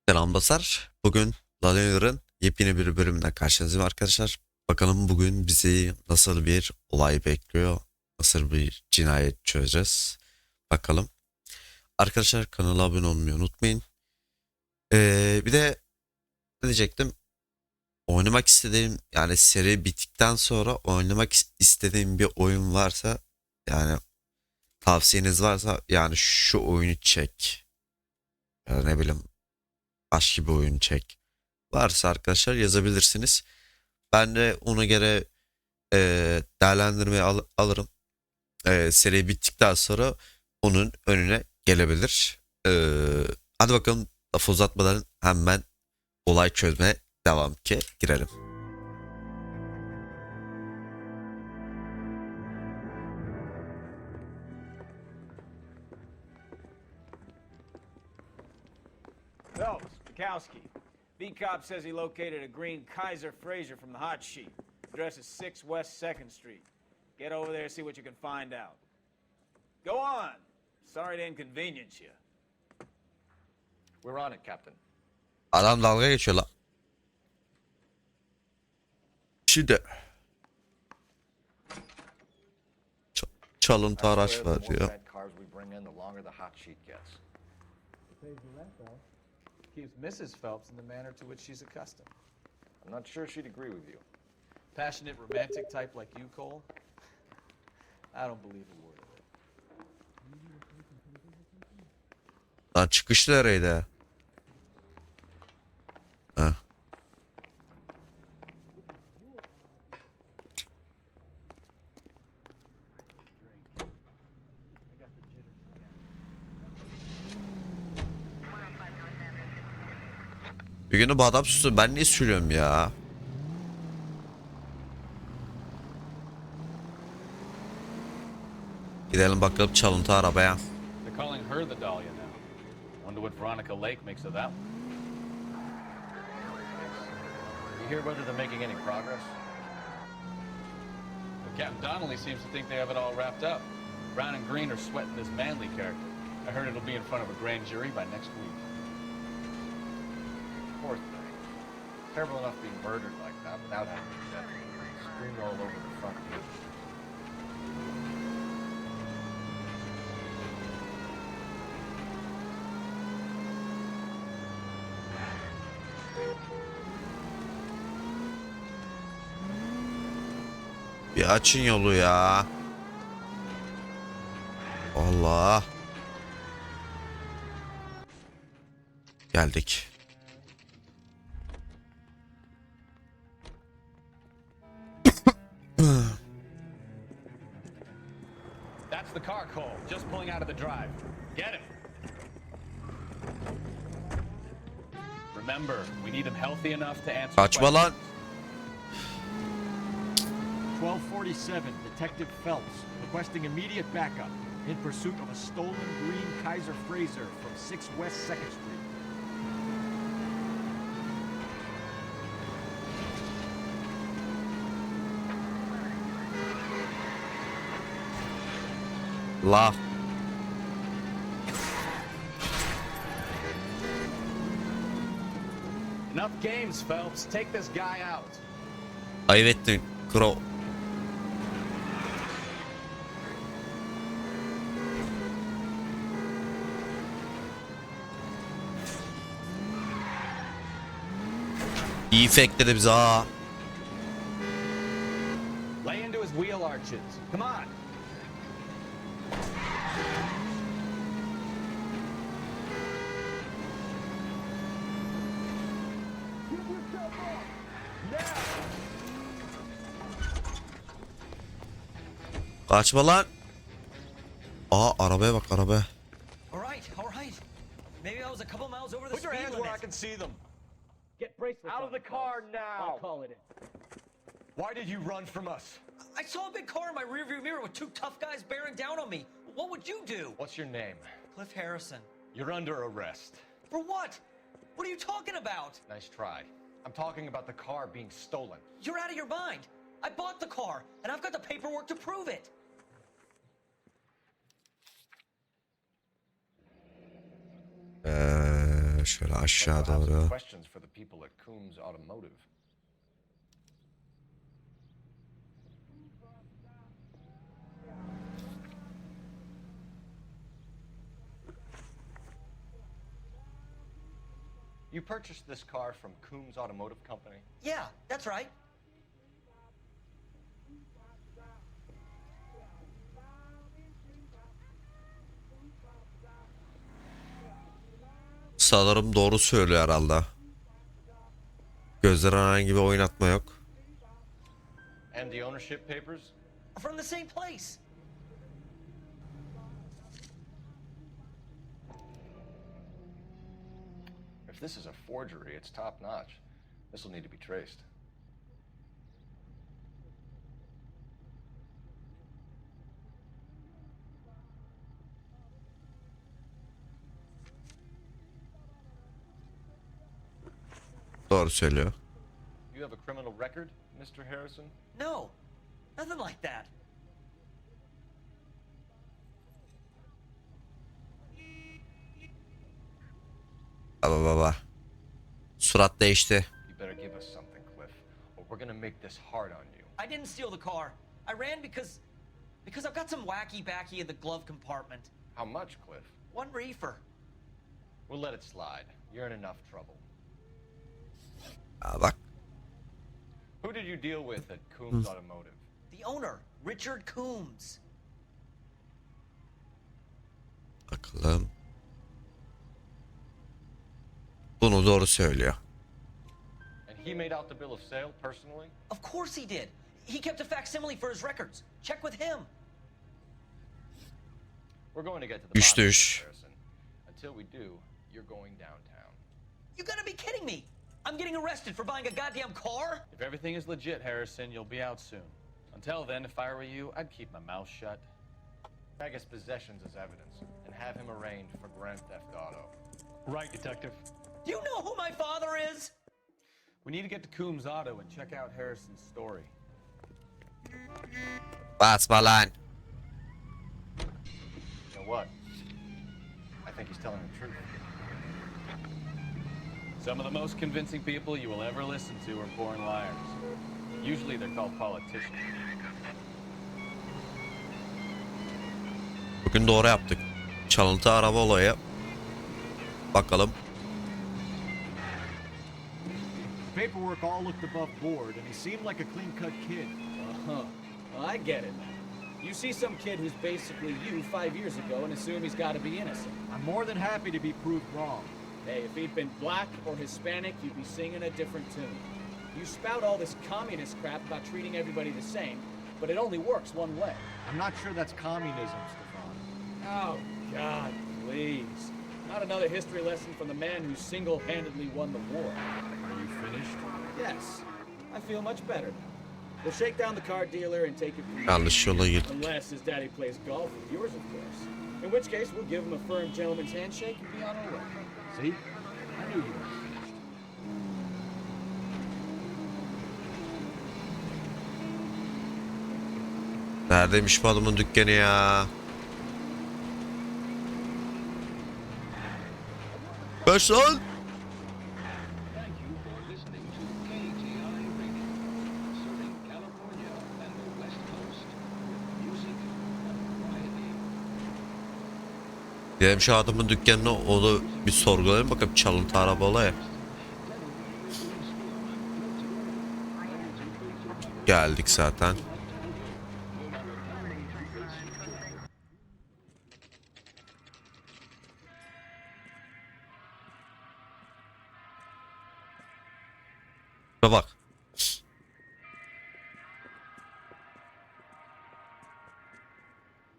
Selam dostlar. Bugün Lanier'ın yepyeni bir bölümünden karşınızdayım arkadaşlar. Bakalım bugün bizi nasıl bir olay bekliyor. Nasıl bir cinayet çözeceğiz. Bakalım. Arkadaşlar kanala abone olmayı unutmayın. Bir de ne diyecektim? Oynamak istediğim yani seri bittikten sonra oynamak istediğim bir oyun varsa yani tavsiyeniz varsa yani şu oyunu çek. Ya da ne bileyim başka bir oyun çek. Varsa arkadaşlar yazabilirsiniz. Ben de ona göre değerlendirmeyi alırım. Seri bittikten sonra onun önüne gelebilir. Hadi bakalım lafı uzatmadan hemen olay çözmeye devam ki girelim. Phelps, Bukowski. V-Cop says he located a green Kaiser Fraser from the hot sheet. Address is 6 West 2nd Street. Get over there, see what you can find out. Go on. Sorry to inconvenience you. We're on it, Captain. Adam dalga geçiyor la. Şimdi çalıntı I araç swear, var the more diyor. bad cars we bring in, the longer the hot sheet gets. Pays the rent though. Keeps Mrs. Phelps in the manner to which she's accustomed. I'm not sure she'd agree with you. Passionate, romantic type like you, Cole? I don't believe a word of it. Lan çıkış nereydi? Heh. Bir günü bu adam sustu. Ben niye sürüyorum ya? Gidelim bakalım çalıntı arabaya. They're calling her the Dahlia now. Wonder what Veronica Lake makes of that one. You hear whether they're making any progress? But Captain Donnelly seems to think they have it all wrapped up. Brown and Green are sweating this Manley character. I heard it'll be in front of a grand jury by next week. Poor thing. Terrible enough being murdered like that without having to dead. Screamed all over the front page. Bir açın yolu ya. Allah. Geldik. That's the car, Cole. Just pulling out of the drive. Get him. Remember, we need him healthy enough to answer Kaçma lan. 1247, Detective Phelps, requesting immediate backup in pursuit of a stolen green Kaiser Fraser from 6 West 2nd Street. La. Enough games, Phelps. Take this guy out. Ayıp ettin. Crow. İyi fakeledi bizi ha. Lay into his wheel arches. Come on. Kaçma lan. Aa arabaya bak arabaya. All right, all right. Maybe I was a couple miles over the Put your speed hands limit. where I can see them. Get bracelets Out of on, the car Phelps. now. I'll call it in. Why did you run from us? I saw a big car in my rearview mirror with two tough guys bearing down on me. What would you do? What's your name? Cliff Harrison. You're under arrest. For what? What are you talking about? Nice try. I'm talking about the car being stolen. You're out of your mind. I bought the car, and I've got the paperwork to prove it. şöyle aşağı I'll have some doğru. questions for the people at Coombs Automotive. You purchased this car from Coombs Automotive Company? Yeah, that's right. Sanırım doğru söylüyor herhalde. Gözler herhangi bir oynatma yok. And the ownership papers? From the same place. If this is a forgery, it's top notch. This will need to be traced. Doğru söylüyor. You have a criminal record, Mr. Harrison? No, nothing like that. Baba baba. Surat değişti. You better give us something, Cliff, or we're gonna make this hard on you. I didn't steal the car. I ran because I've got some wacky backy in the glove compartment. How much, Cliff? One reefer. We'll let it slide. You're in enough trouble. Aa, bak. Who did you deal with at Coombs Automotive? The owner, Richard Coombs. Bakalım. Bunu doğru söylüyor. And he made out the bill of sale personally? Of course he did. He kept a facsimile for his records. Check with him. We're going to get to the Üç bottom of düş. this, Harrison. Until we do, you're going downtown. You gotta be kidding me. I'm getting arrested for buying a goddamn car? If everything is legit, Harrison, you'll be out soon. Until then, if I were you, I'd keep my mouth shut. Tag his possessions as evidence and have him arraigned for grand theft auto. Right, Detective. Do you know who my father is? We need to get to Coombs Auto and check out Harrison's story. Basma lan. You know what? I think he's telling the truth. Some of the most convincing people you will ever listen to are born liars. Usually they're called politicians. Bugün doğru yaptık. Çalıntı araba olayı. Bakalım. Paperwork all looked above board, and he seemed like a clean-cut kid. Uh-huh. Well, I get it now. You see some kid who's basically you 5 years ago and assume he's got to be innocent. I'm more than happy to be proved wrong. Hey, if he'd been black or Hispanic, you'd be singing a different tune. You spout all this communist crap about treating everybody the same, but it only works one way. I'm not sure that's communism, Stefan. Oh, God, please. Not another history lesson from the man who single-handedly won the war. Are you finished? Yes, I feel much better now. We'll shake down the car dealer and take it from there. Yanlış yola girdik. Unless his daddy plays golf with yours, of course. In which case, we'll give him a firm gentleman's handshake and be on our way. See? I knew you weren't finished. Neredeymiş bu adamın dükkanı ya? Kaç lan? Thank you for listening to KTI Radio, serving California and the West Coast. Music and variety. Gidelim şu adamın dükkanına, onu bir sorgulayalım bakalım, çalıntı araba olayı. Geldik zaten. Bak.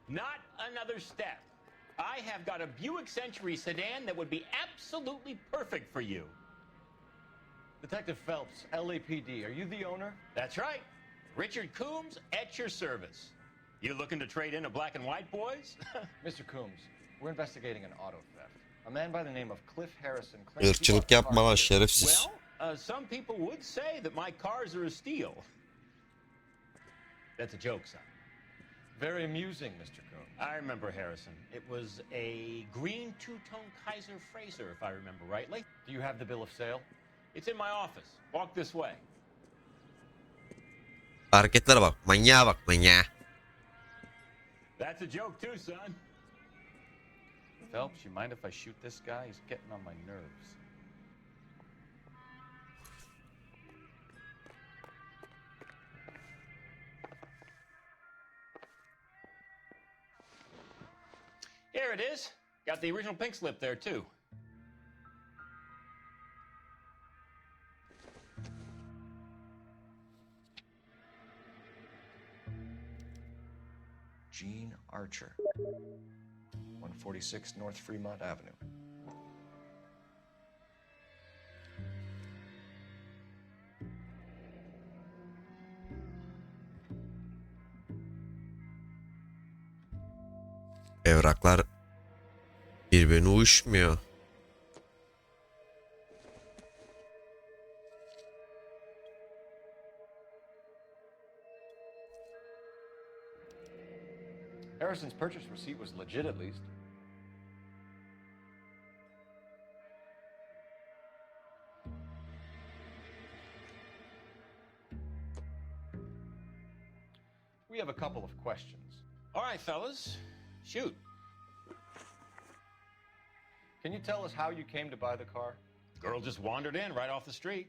Not another step. I have got a Buick Century sedan that would be absolutely perfect for you. Detective Phelps, LAPD, are you the owner? That's right. Richard Coombs at your service. You looking to trade in a black and white, boys? Mr. Coombs, we're investigating an auto theft. A man by the name of Cliff Harrison claims he Irkçılık bought the yapma lan car. şerefsiz. Well, some people would say that my cars are a steal. That's a joke, son. Very amusing, Mr. Combs. I remember Harrison. It was a green two-tone Kaiser Frazer, if I remember rightly. Do you have the bill of sale? It's in my office. Walk this way. Hareketlere bak. Manyağa bak manyağa. That's a joke too, son. Phelps, you mind if I shoot this guy? He's getting on my nerves. Here it is. Got the original pink slip there too. Gene Archer. 146 North Fremont Avenue. Evraklar birbirine uyuşmuyor. Harrison's purchase receipt was legit at least. We have a couple of questions. All right, fellas. Shoot. Can you tell us how you came to buy the car? Girl just wandered in right off the street.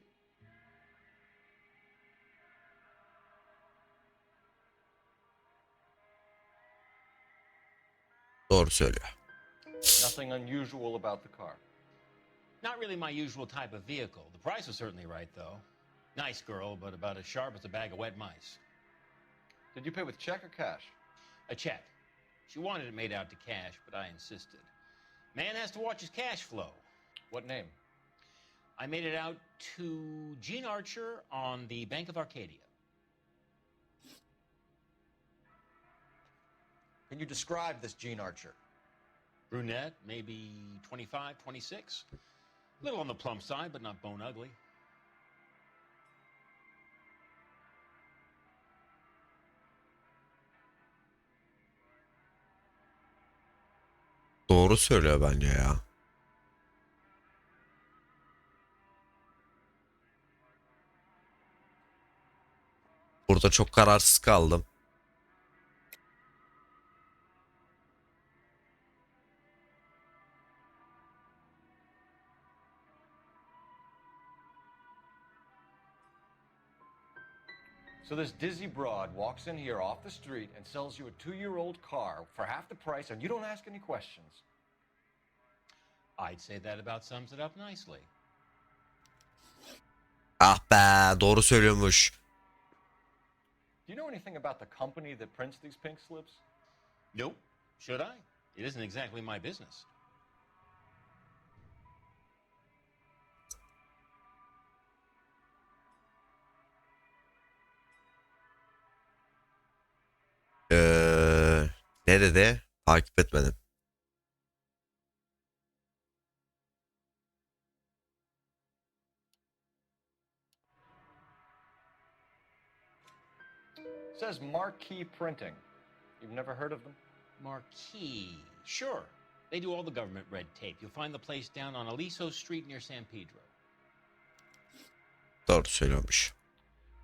Doğru söylüyor. Nothing unusual about the car. Not really my usual type of vehicle. The price was certainly right, though. Nice girl, but about as sharp as a bag of wet mice. Did you pay with check or cash? A check. She wanted it made out to cash, but I insisted. Man has to watch his cash flow. What name? I made it out to Gene Archer on the Bank of Arcadia. Can you describe this Gene Archer? Brunette, maybe 25, 26. A little on the plump side, but not bone ugly. Doğru söylüyor bence ya. Burada çok kararsız kaldım. So this dizzy broad walks in here off the street and sells you a 2-year-old car for half the price, and you don't ask any questions. I'd say that about sums it up nicely. Ah be, doğru söylüyormuş. Do you know anything about the company that prints these pink slips? Nope. Should I? It isn't exactly my business. Ne dedi? Takip etmedim. Says Marquee Printing. You've never heard of them? Marquee. Sure. They do all the government red tape. You'll find the place down on Aliso Street near San Pedro. Doğru söylüyormuş.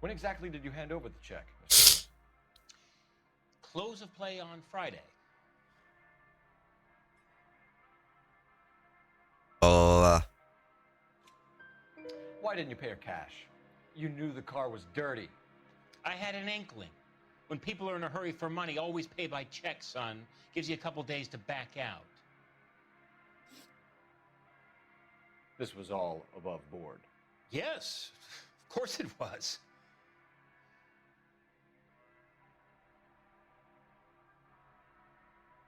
When exactly did you hand over the check? Close of play on Friday. Allah. Why didn't you pay her cash? You knew the car was dirty. I had an inkling. When people are in a hurry for money, always pay by check, son. Gives you a couple days to back out. This was all above board. Yes, of course it was.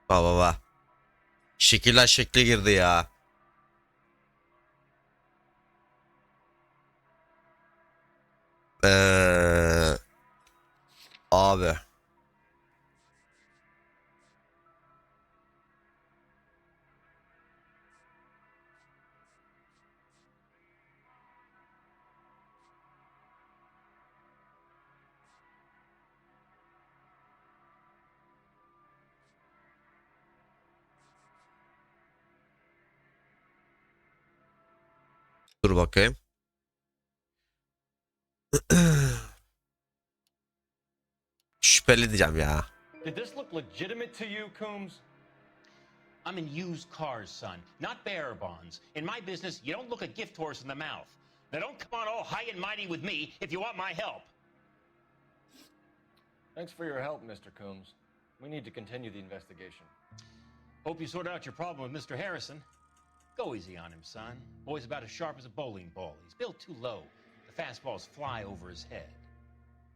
Baba. Şekiller şekle girdi ya. Abi. Dur bakayım. Şüpheli diyeceğim ya. Did this look legitimate to you, Coombs? I'm in used cars, son, not bearer bonds. In my business, you don't look a gift horse in the mouth. Now don't come on all high and mighty with me if you want my help. Thanks for your help, Mr. Coombs. We need to continue the investigation. Hope you sort out your problem with Mr. Harrison. Go easy on him, son. Boy's about as sharp as a bowling ball. He's built too low. The fastballs fly over his head.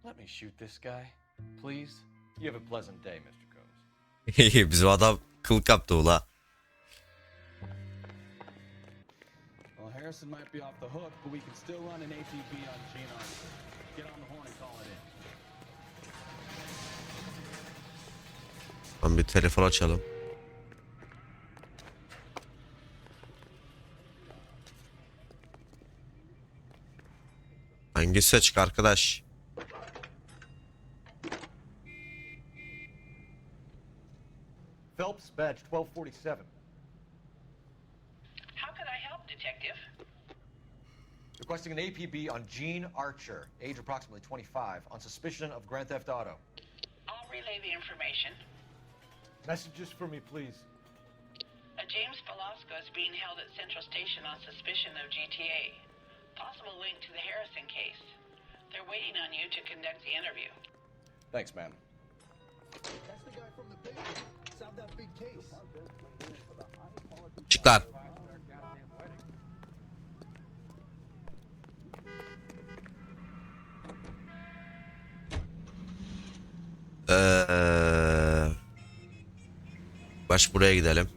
Let me shoot this guy, please. You have a pleasant day, Mr. Coombs. Bizim adam kıl kaptı ula. Well, Harrison might be off the hook, but we can still run an ATB on Gene Archer. Get on the horn and call it in. Lan bir telefon açalım. Hangisi açık arkadaş? Phelps, badge 1247. How can I help, Detective? Requesting an APB on Gene Archer, age approximately 25, on suspicion of Grand Theft Auto. I'll relay the information. Messages for me, please. James Velasco is being held at Central Station on suspicion of GTA. Possible link to the Harrison case. They're waiting on you to conduct the interview. Thanks, ma'am. That's the guy from the paper. Solved that big case. Çık lan. Baş buraya gidelim.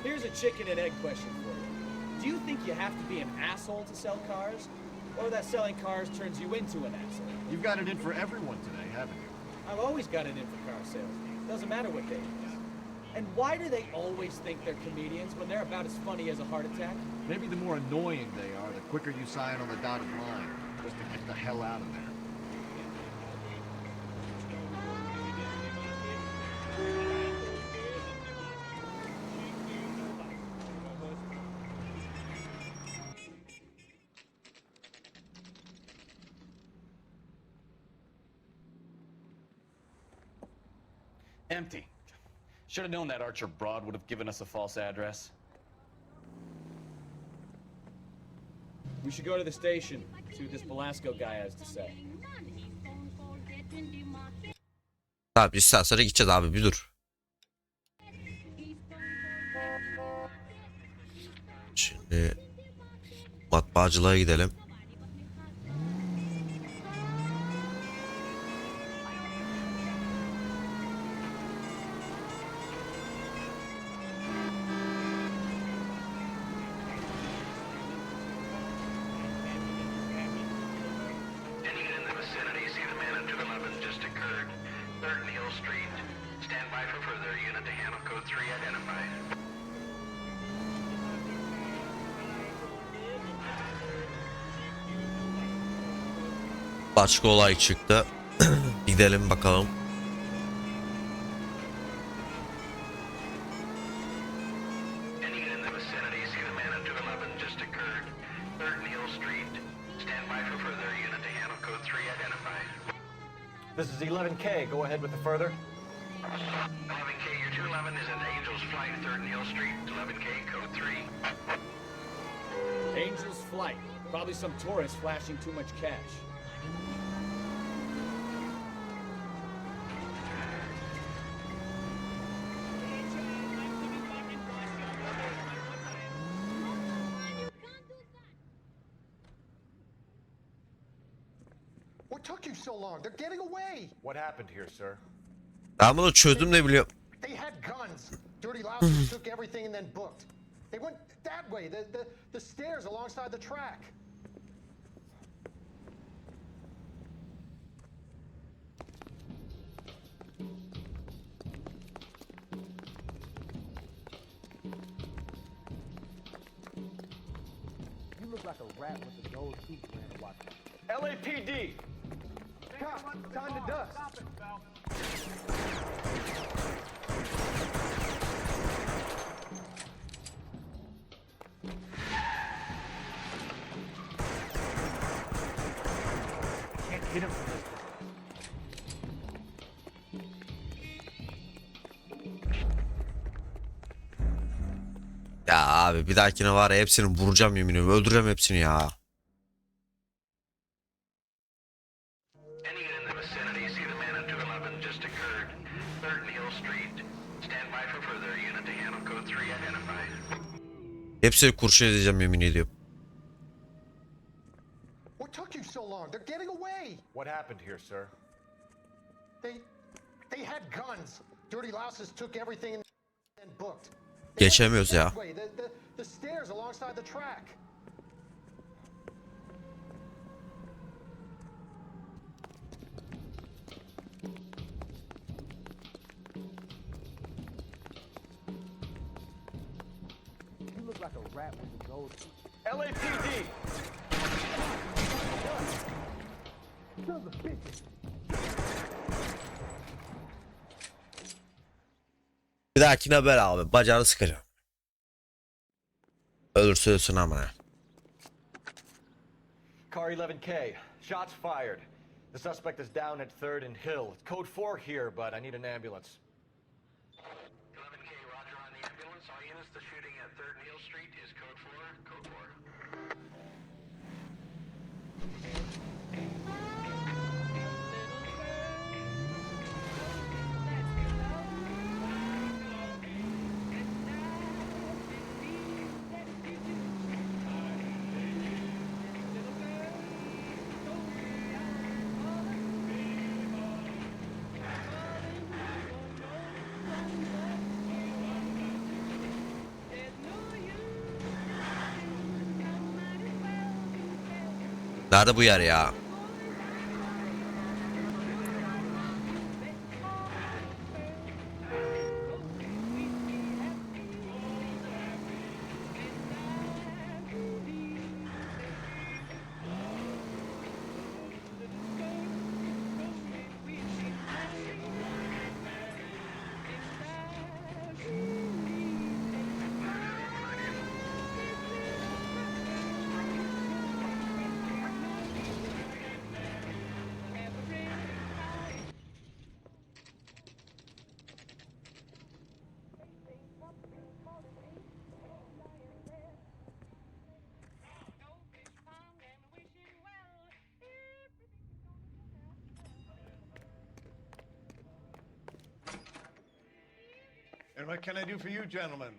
Here's a chicken and egg question for you. Do you think you have to be an asshole to sell cars? Or that selling cars turns you into an asshole? You've got it in for everyone today, haven't you? I've always got it in for car sales. Doesn't matter what they is. And why do they always think they're comedians when they're about as funny as a heart attack? Maybe the more annoying they are, the quicker you sign on the dotted line, just to get the hell out of there. Empty. Should have known that Archer broad would have given us a false address. We should go to the station, see what this Velasco guy has to say. Tamam bir saat sonra gideceğiz abi, bir dur. Şimdi matbaacılığa gidelim. Başka olay çıktı. Gidelim bakalım. This is 11K. Go ahead with the further. 11K, your 211 is at Angels Flight, 3rd Neal Street, 11K, code 3. Angel's Flight. Probably some tourist flashing too much cash. What took you so long? They're getting away. What happened here, sir? Ben bunu çözdüm de biliyorum. They had guns. Dirty Lousers took everything and then booked. They went that way, the stairs alongside the track. You look like a rat with a gold tooth wearing a watch. LAPD! Cop, time to dust. Hit him from this. Ya abi bir dahakine var ya hepsini vuracağım yemin ediyorum. Öldüreceğim hepsini ya. Any unit in the vicinity, see the man on 211 just occurred. 3rd Neal Street. Stand by for further. Unit to handle code 3 identified. Hepsini kurşun edeceğim yemin ediyorum. What took you so long? They're getting away. What happened here, sir? They had guns. Dirty louses took everything and booked. Geçemiyoruz ya. The stairs alongside the track. You look like a rat with a gold. LAPD! Son of a bitch. Bir dahakine böyle abi. Bacağını sıkacağım. Ölürse ölsün ama. Car 11K. Shots fired. The suspect is down at 3rd and Hill. It's code 4 here, but I need an ambulance. 11K, roger on the ambulance. All units, the shooting at 3rd Neal Street is code 4. Code 4. Nerede bu yer ya? And what can I do for you, gentlemen?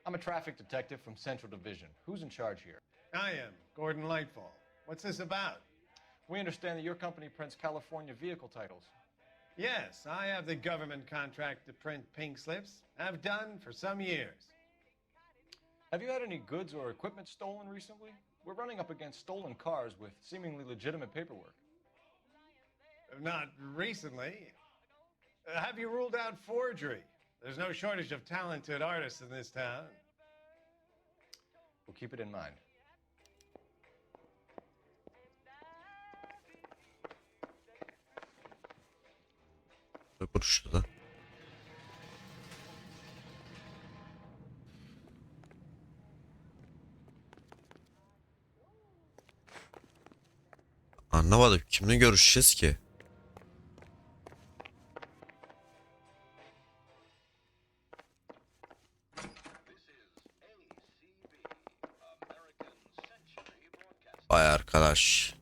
I'm a traffic detective from Central Division. Who's in charge here? I am, Gordon Lightfall. What's this about? We understand that your company prints California vehicle titles. Yes, I have the government contract to print pink slips. I've done for some years. Have you had any goods or equipment stolen recently? We're running up against stolen cars with seemingly legitimate paperwork. Not recently. Have you ruled out forgery? There's no shortage of talented artists in this town. We'll keep it in mind. Konuştu da. Anlamadım. Kimle görüşeceğiz ki? Vay arkadaş.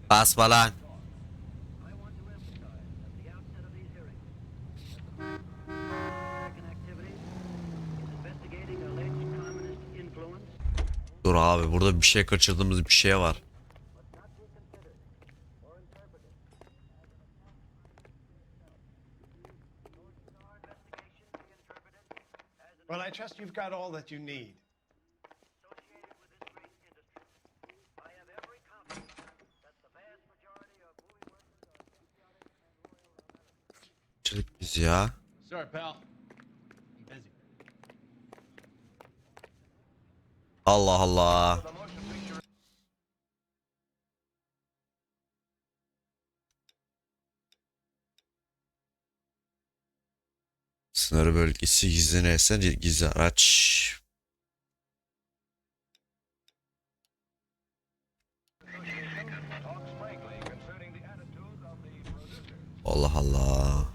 Basma lan. Dur abi burada bir şey kaçırdığımız bir şey var. Well, I trust you've got all that you need. yapıyorsunuz ya? Sorry, pal. I'm busy. Allah Allah. Sınır bölgesi gizli nesne, gizli araç. Allah Allah.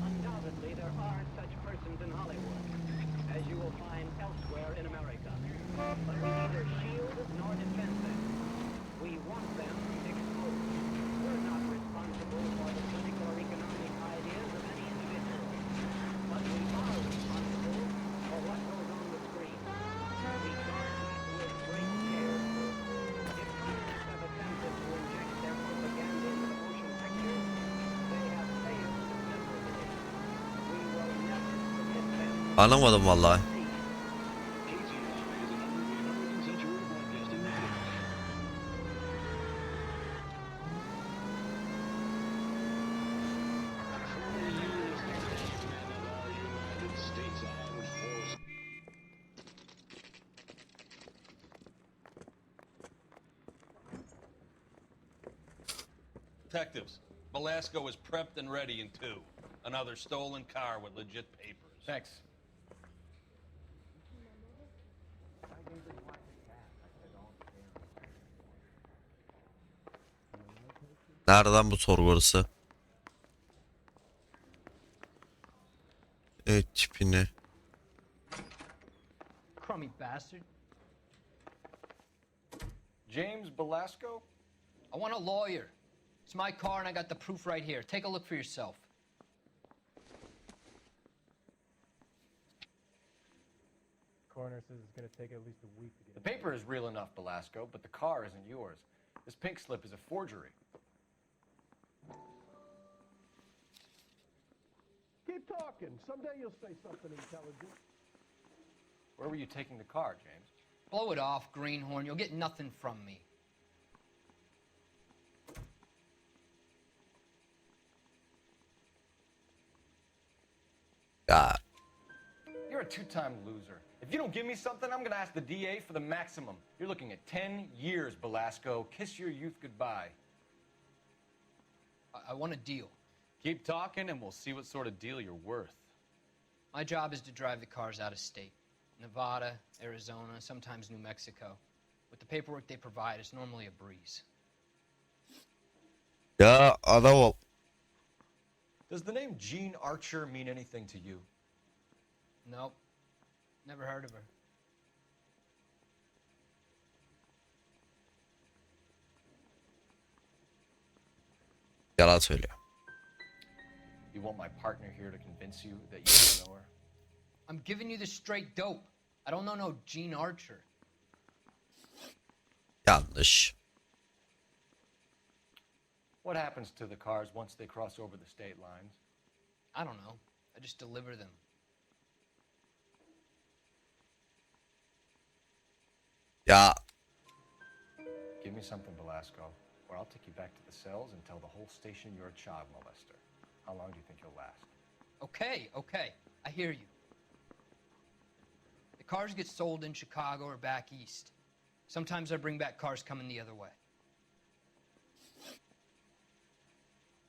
Undoubtedly, there are such persons in Hollywood, as you will find elsewhere in America. But we neither shield nor defend them. We want them exposed. We're not responsible for the political or economic ideas of any individual. But we are responsible for what goes on the screen. We guard that with great care. If communists have attempted to inject their propaganda into the motion pictures, they have failed miserably. We will never permit them. Anlamadım vallahi. Detectives, Belasco is prepped and ready in 2. Another stolen car with legit papers. Thanks. Nereden bu sorgusu? Evet, tipini. Crummy bastard. James Belasco? I want a lawyer. It's my car and I got the proof right here. Take a look for yourself. Coroner says it's going to take at least a week to get The paper is real enough, Belasco, but the car isn't yours. This pink slip is a forgery. Keep talking. Someday you'll say something intelligent. Where were you taking the car, James? Blow it off, Greenhorn. You'll get nothing from me. Ya You're a two-time loser. If you don't give me something, I'm gonna ask the DA for the maximum. You're looking at 10 years, Belasco. Kiss your youth goodbye. I want a deal. Keep talking and we'll see what sort of deal you're worth. My job is to drive the cars out of state. Nevada, Arizona, sometimes New Mexico. With the paperwork they provide, it's normally a breeze. ya adam ol. Does the name Jean Archer mean anything to you? Nope. Never heard of her. Yalan söylüyor. You want my partner here to convince you that you don't know her? I'm giving you the straight dope. I don't know no Jean Archer. Yanlış. What happens to the cars once they cross over the state lines? I don't know. I just deliver them. Ya Give me something, Belasco, or I'll take you back to the cells and tell the whole station you're a child molester. How long do you think you'll last? Okay, okay. I hear you. The cars get sold in Chicago or back east. Sometimes I bring back cars coming the other way.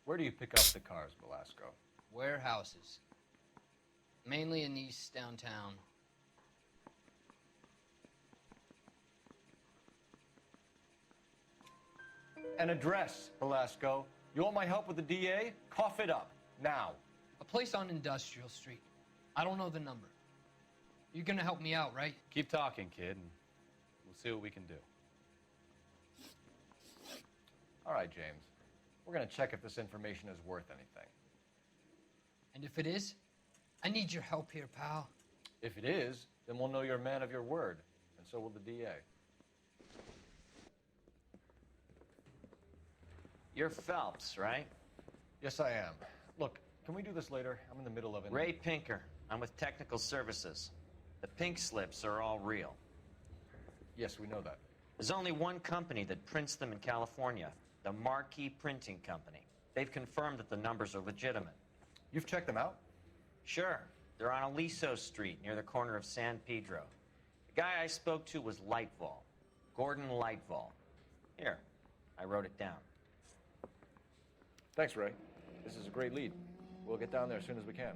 Where do you pick up the cars, Belasco? Warehouses. Mainly in East downtown. An address, Belasco. You want my help with the DA? Cough it up, now. A place on Industrial Street. I don't know the number. You're gonna help me out, right? Keep talking, kid, and we'll see what we can do. All right, James. We're gonna check if this information is worth anything. And if it is, I need your help here, pal. If it is, then we'll know you're a man of your word, and so will the DA. You're Phelps, right? Yes, I am. Look, can we do this later? I'm in the middle of it. Ray Pinker. I'm with Technical Services. The pink slips are all real. Yes, we know that. There's only one company that prints them in California, the Marquee Printing Company. They've confirmed that the numbers are legitimate. You've checked them out? Sure. They're on Aliso Street, near the corner of San Pedro. The guy I spoke to was Lightval. Gordon Lightval. Here, I wrote it down. Thanks, Ray. This is a great lead. We'll get down there as soon as we can.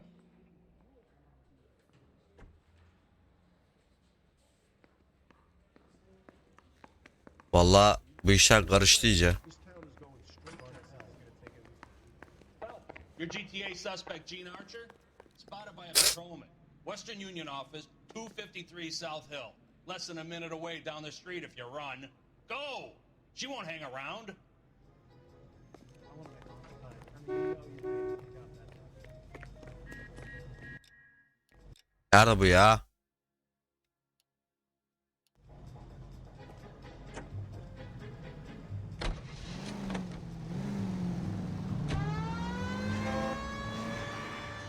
Vallahi bu işler karıştı iyice. Your GTA suspect, Gene Archer, spotted by a patrolman. Western Union office, 253 South Hill. Less than a minute away down the street if you run. Go! She won't hang around. Nerede bu ya?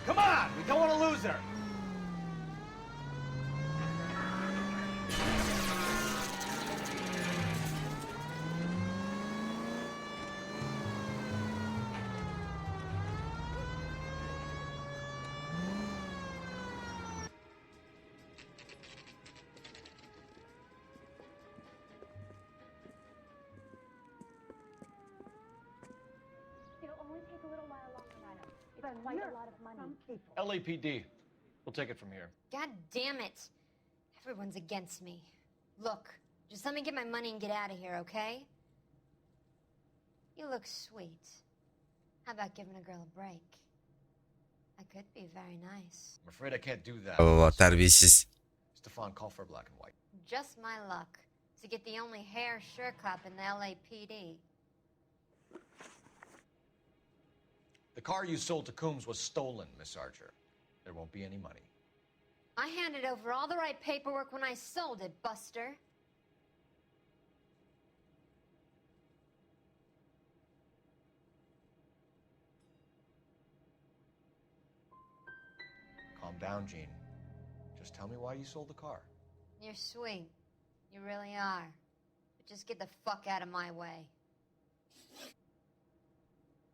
Come on! We don't want to lose her! It'll only take a little while longer, madam. It's quite a lot of money. LAPD. We'll take it from here. God damn it. Everyone's against me. Look, just let me get my money and get out of here, okay? You look sweet. How about giving a girl a break? I could be very nice. I'm afraid I can't do that. Baba terbiyesiz. Stefan, call for black and white. Just my luck to get the only hair sure cop in the LAPD. The car you sold to Coombs was stolen, Miss Archer. There won't be any money. I handed over all the right paperwork when I sold it, Buster. Calm down, Gene. Just tell me why you sold the car. You're sweet. You really are. But just get the fuck out of my way.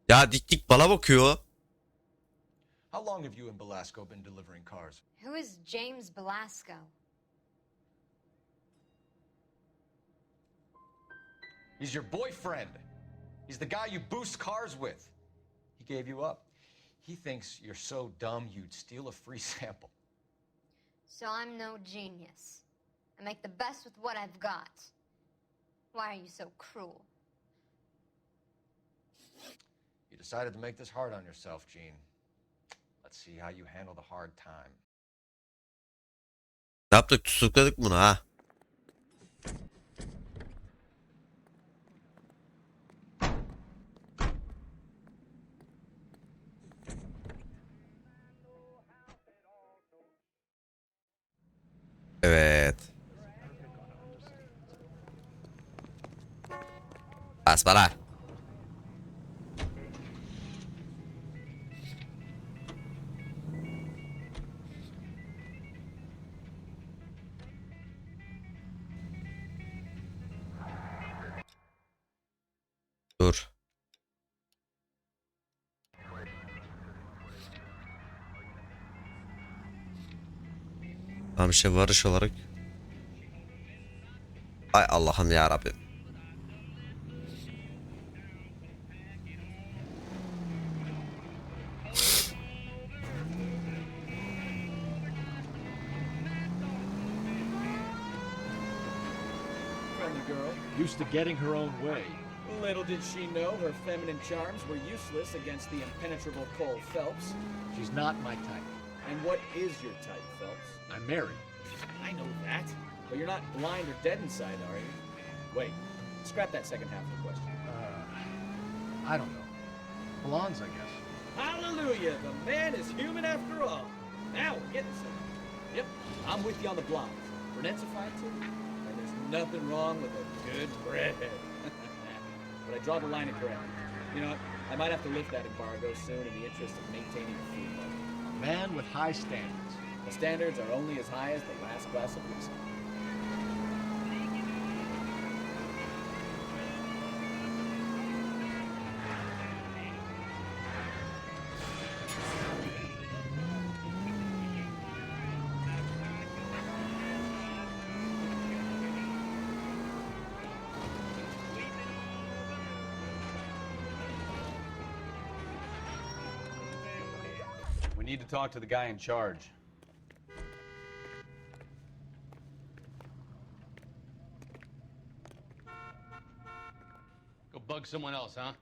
Ya dik dik bana bakıyor. How long have you and Belasco been delivering cars? Who is James Belasco? He's your boyfriend. He's the guy you boost cars with. He gave you up. He thinks you're so dumb you'd steal a free sample. So I'm no genius. I make the best with what I've got. Why are you so cruel? You decided to make this hard on yourself, Gene. Let's see how you handle the hard time. Ne yaptık? Tutukladık bunu ha. Evet. Bas bana. Dur. Tamam işte varış olarak. Ay Allah'ım ya Rabbim. Friendly girl. Used to getting her own way. Little did she know her feminine charms were useless against the impenetrable Cole Phelps. She's not my type. And what is your type, Phelps? I'm married. I know that. But you're not blind or dead inside, are you? Wait. Scrap that second half of the question. I don't know. Blondes, I guess. Hallelujah! The man is human after all. Now we're getting somewhere. Yep, I'm with you on the blondes. Brunettes are fine too. And there's nothing wrong with a good redhead. But I draw the line at gray. You know what? I might have to lift that embargo soon in the interest of maintaining a food budget. A man with high standards. The standards are only as high as the last glass of whiskey. need to talk to the guy in charge. Go bug someone else, huh?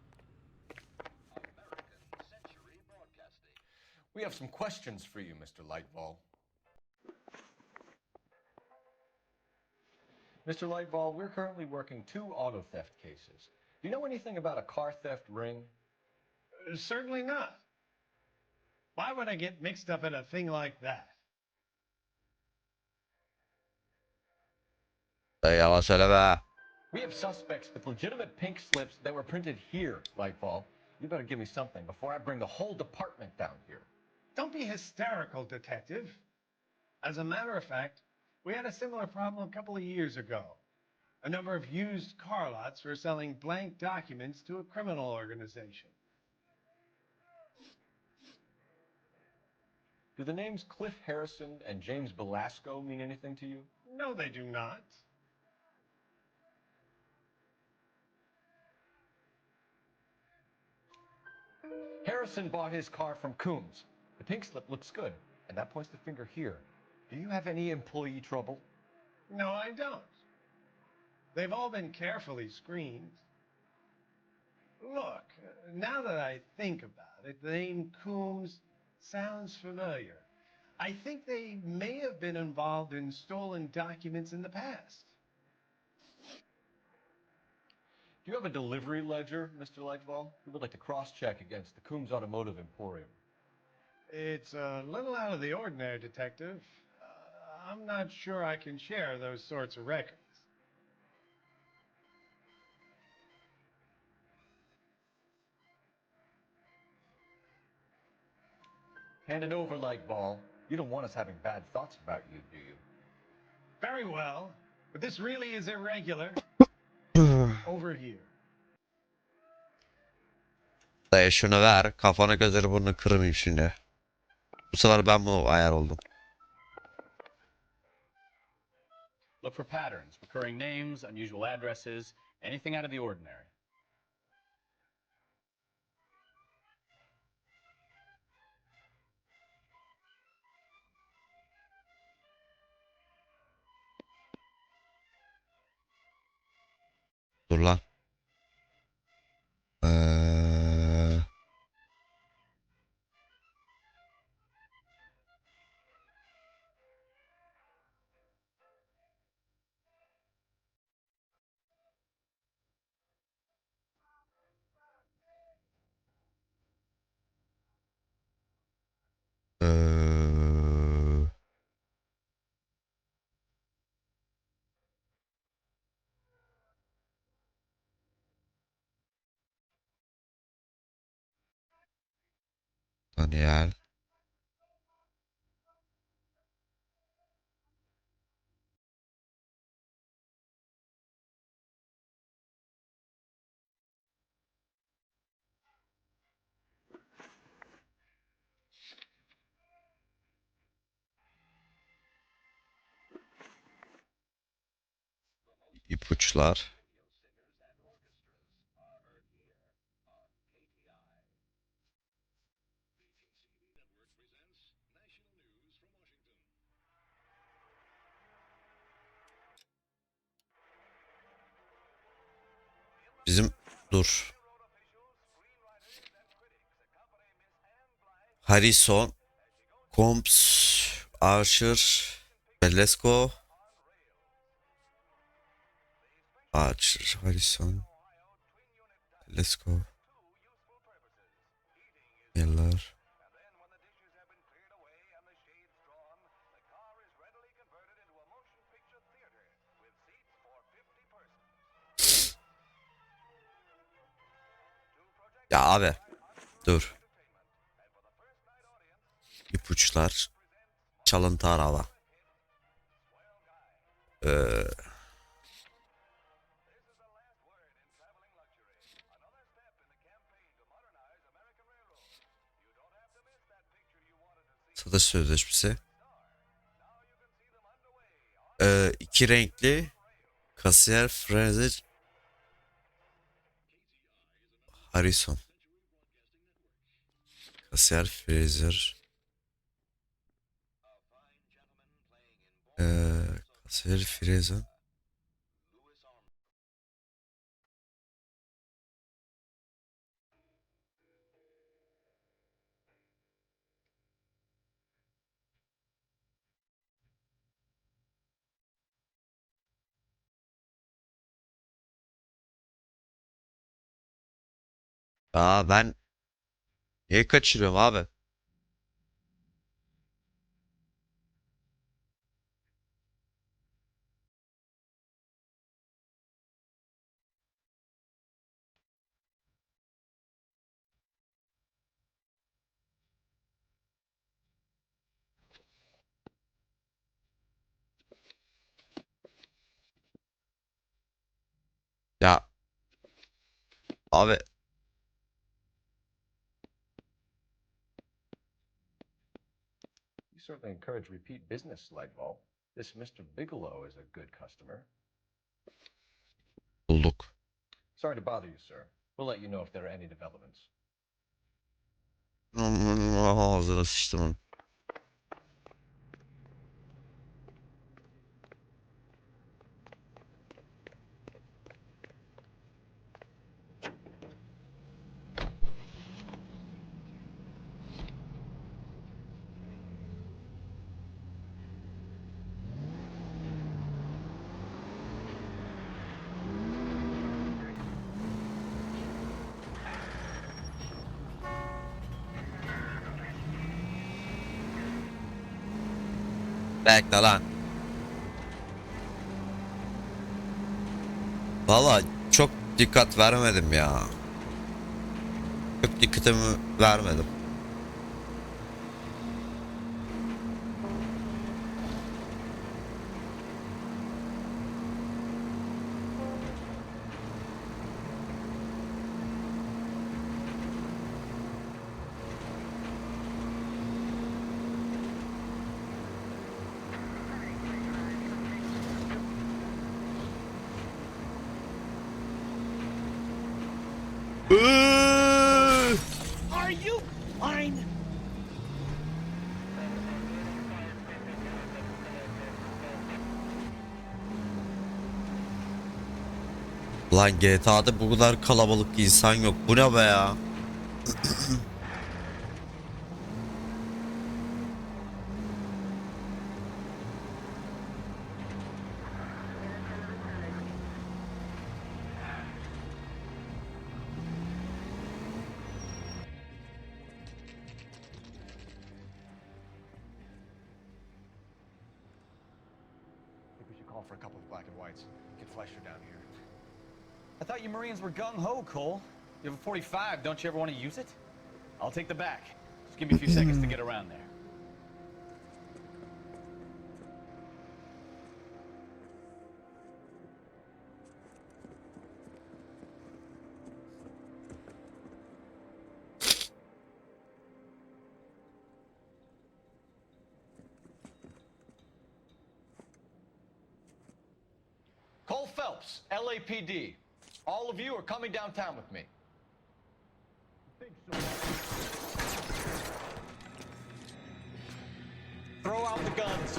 We have some questions for you, Mr. Lightfall. Mr. Lightfall, we're currently working 2 auto theft cases. Do you know anything about a car theft ring? Certainly not. Why would I get mixed up in a thing like that? Dayı yalan söyleme. We have suspects with legitimate pink slips that were printed here, Lightfall. You better give me something before I bring the whole department down here. Don't be hysterical, Detective. As a matter of fact, we had a similar problem a couple of years ago. A number of used car lots were selling blank documents to a criminal organization. Do the names Cliff Harrison and James Belasco mean anything to you? No, they do not. Harrison bought his car from Coombs. The pink slip looks good, and that points the finger here. Do you have any employee trouble? No, I don't. They've all been carefully screened. Look, now that I think about it, the name Coombs sounds familiar. I think they may have been involved in stolen documents in the past. Do you have a delivery ledger, Mr. Lightfall? We would like to cross-check against the Coombs Automotive Emporium. It's a little out of the ordinary, Detective. I'm not sure I can share those sorts of records. Hand it over, Lightfall. You don't want us having bad thoughts about you, do you? Very well, but this really is irregular. Over here. Dayı şunu ver. Kafana gözleri burnunu kırmayayım şimdi. Bu sefer ben bu ayar oldum. Look for patterns, recurring names, unusual addresses, anything out of the ordinary. Dur lan. Daniel. İpuçlar. Bizim dur. Harrison, Combs, Archer, Belasco, Archer, Harrison, Belasco, Miller. Ya abi dur. İpuçlar. Çalıntı araba. Satış sözleşmesi. 2 renkli kasiyer Fraser Harrison. Kasiyer Fraser Kasiyer Frezon. Ben niye kaçırıyorum abi? Ya abi You certainly encourage repeat business, Lightball. This Mr. Bigelow is a good customer. bulduk. Sorry to bother you, sir. We'll let you know if there are any developments. Ağzına sıçtım onu. Bekle lan. Valla çok dikkat vermedim ya. Çok dikkatimi vermedim. Are you fine? Lan GTA'da bu kadar kalabalık insan yok. Bu ne be ya? I think we should call for a couple of black and whites. Get Fleischer down here. I thought you Marines were gung-ho, Cole. You have a 45, don't you ever want to use it? I'll take the back. Just give me a few seconds to get around there. Cole Phelps, LAPD. All of you are coming downtown with me. Throw out the guns.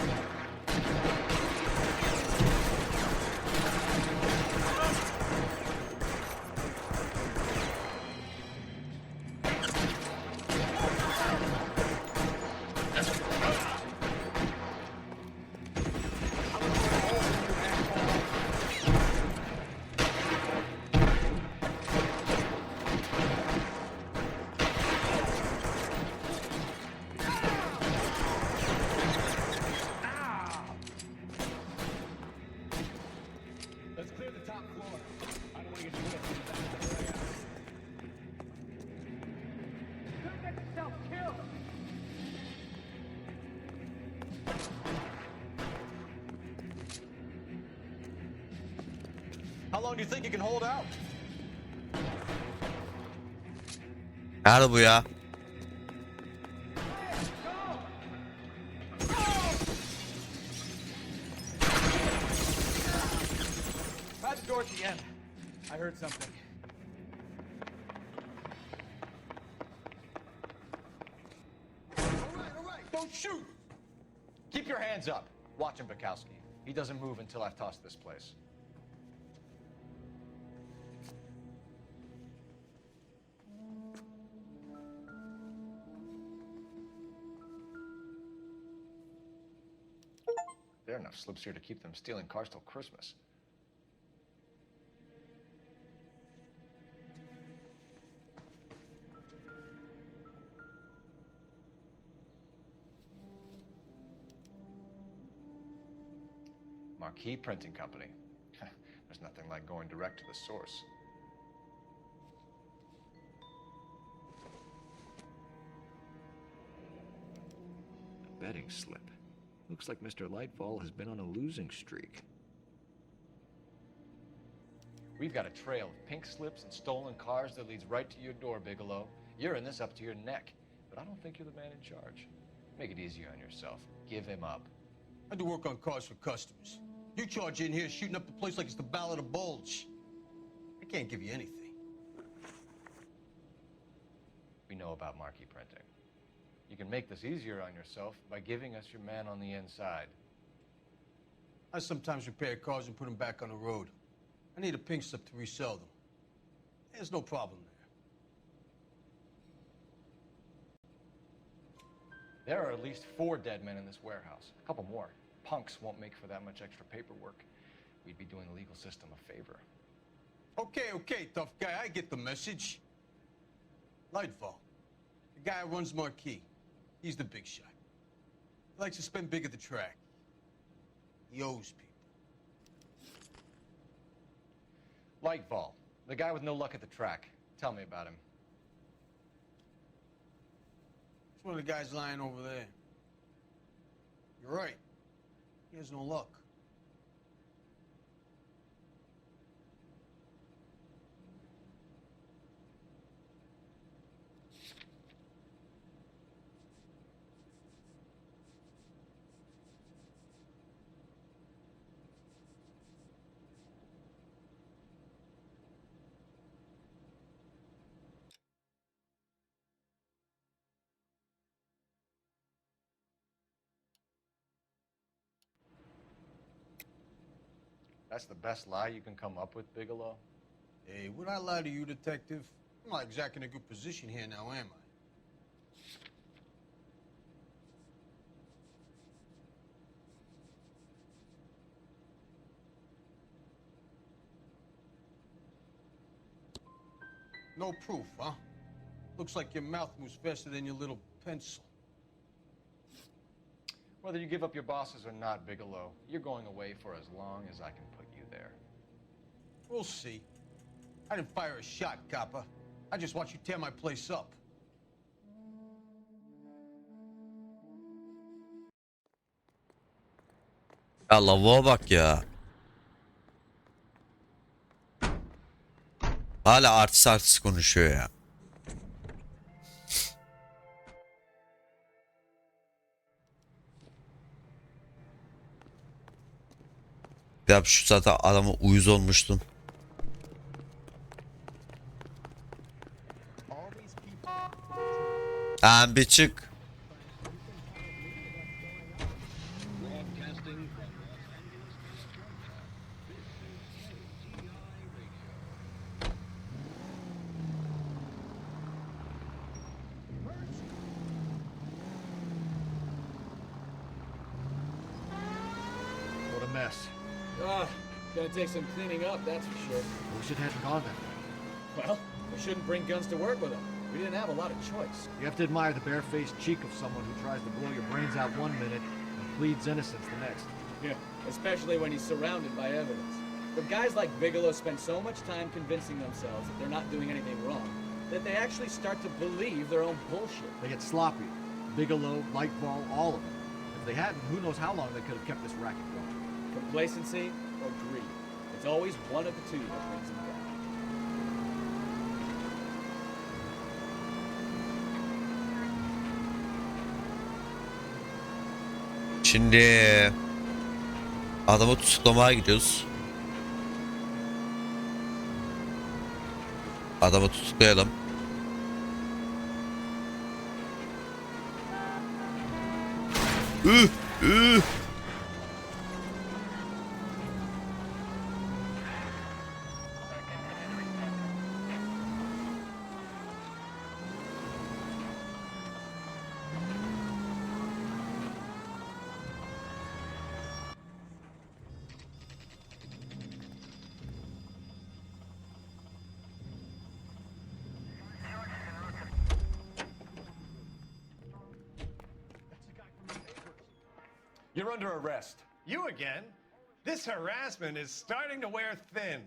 Let's clear the top floor. I don't want to get you Don't get yourself killed. How long do you think you can hold out? Nerede bu ya? Try the door at the end. I heard something. All right. Don't shoot. Keep your hands up. Watch him, Bukowski. He doesn't move until I've tossed this place. There are enough slips here to keep them stealing cars till Christmas. Marquee Printing Company. There's nothing like going direct to the source. A betting slip. Looks like Mr. Lightfall has been on a losing streak. We've got a trail of pink slips and stolen cars that leads right to your door, Bigelow. You're in this up to your neck, but I don't think you're the man in charge. Make it easier on yourself. Give him up. I do work on cars for customers. You charge in here shooting up the place like it's the Ballad of Bulge. I can't give you anything. We know about Marquee Printing. You can make this easier on yourself by giving us your man on the inside. I sometimes repair cars and put them back on the road. I need a pink slip to resell them. There's no problem there. There are at least 4 dead men in this warehouse. A couple more. Punks won't make for that much extra paperwork. We'd be doing the legal system a favor. Okay, tough guy. I get the message. Lightfall. The guy who runs Marquee. He's the big shot. He likes to spend big at the track. He owes people. Lightfall, the guy with no luck at the track. Tell me about him. It's one of the guys lying over there. You're right. He has no luck. That's the best lie you can come up with, Bigelow? Hey, would I lie to you, detective? I'm not exactly in a good position here now, am I? No proof, huh? Looks like your mouth moves faster than your little pencil. Whether you give up your bosses or not, Bigelow, you're going away for as long as I can put you there. We'll see. I didn't fire a shot, copper. I just watched you tear my place up. Ya lavuğa bak ya. Hala artist konuşuyor ya. Ya şu zaten adamı uyuz olmuştun. Bir çık. What a mess. Gonna take some cleaning up, that's for sure. Wish it hadn't gone that way. Well, we shouldn't bring guns to work with them. We didn't have a lot of choice. You have to admire the barefaced cheek of someone who tries to blow your brains out one minute and pleads innocence the next. Yeah, especially when he's surrounded by evidence. But guys like Bigelow spend so much time convincing themselves that they're not doing anything wrong that they actually start to believe their own bullshit. They get sloppy. Bigelow, Lightfall, all of them. If they hadn't, who knows how long they could have kept this racket going. Complacency or greed. It's always one of the two that brings them down. Şimdi adamı tutuklamaya gidiyoruz. Adamı tutuklayalım. You're under arrest. You again? This harassment is starting to wear thin.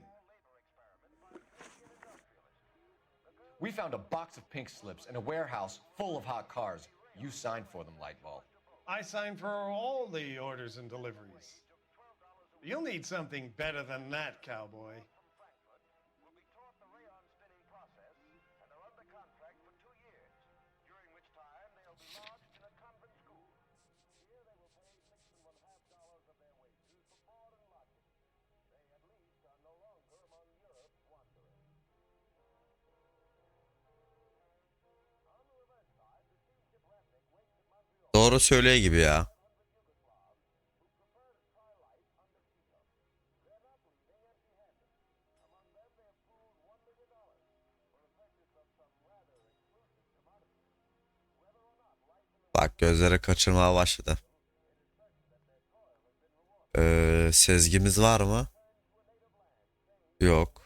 We found a box of pink slips in a warehouse full of hot cars. You signed for them, Lightball. I signed for all the orders and deliveries. You'll need something better than that, cowboy. Doğru söylüyor gibi ya. Bak gözlere kaçırmaya başladı. Sezgimiz var mı? Yok.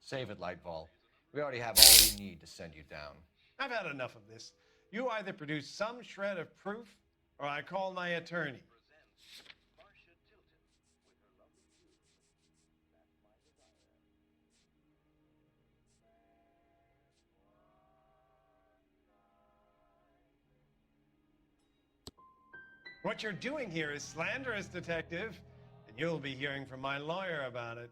Save it, Lightball. We already have all we need to send you down. I've had enough of this. You either produce some shred of proof, or I call my attorney. What you're doing here is slanderous, detective, and you'll be hearing from my lawyer about it.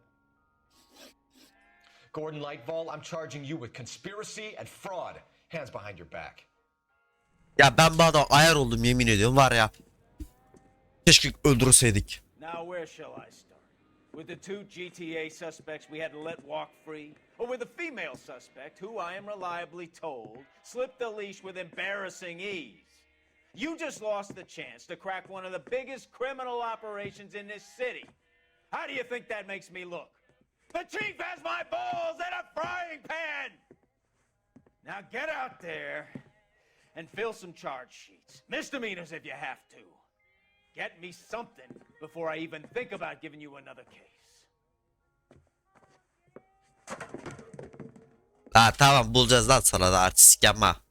Gordon Lightball, I'm charging you with conspiracy and fraud. Hands behind your back. Ya ben bu adam ayar oldum yemin ediyorum var ya. Keşke öldürseydik. Now where shall I start? With the two GTA suspects we had to let walk free? Or with the female suspect who I am reliably told slipped the leash with embarrassing ease? You just lost the chance to crack one of the biggest criminal operations in this city. How do you think that makes me look? The chief has my balls in a frying pan! Now get out there and fill some charge sheets. Misdemeanors if you have to. Get me something before I even think about giving you another case. Ha tamam bulacağız lan sana da artistik yapma.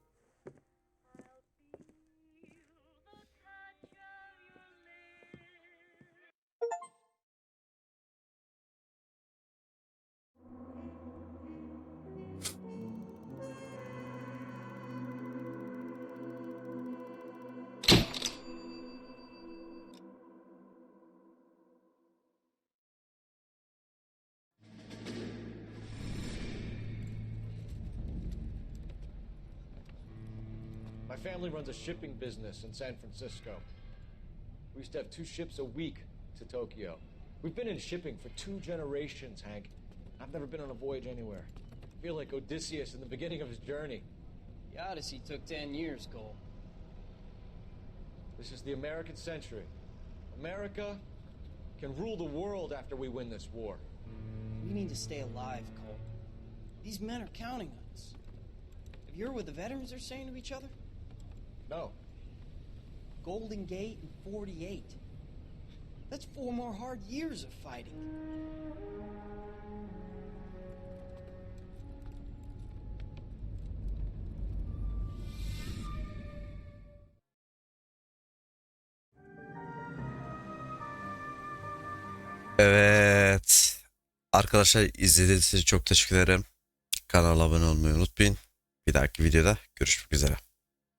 My family runs a shipping business in San Francisco. We used to have 2 ships a week to Tokyo. We've been in shipping for 2 generations, Hank. I've never been on a voyage anywhere. I feel like Odysseus in the beginning of his journey. The Odyssey took 10 years, Cole. This is the American century. America can rule the world after we win this war. We need to stay alive, Cole. These men are counting on us. Have you heard what the veterans are saying to each other? No. Golden Gate and 48. That's 4 more hard years of fighting. Evet. Arkadaşlar izlediğiniz için çok teşekkür ederim. Kanala abone olmayı unutmayın. Bir dahaki videoda görüşmek üzere.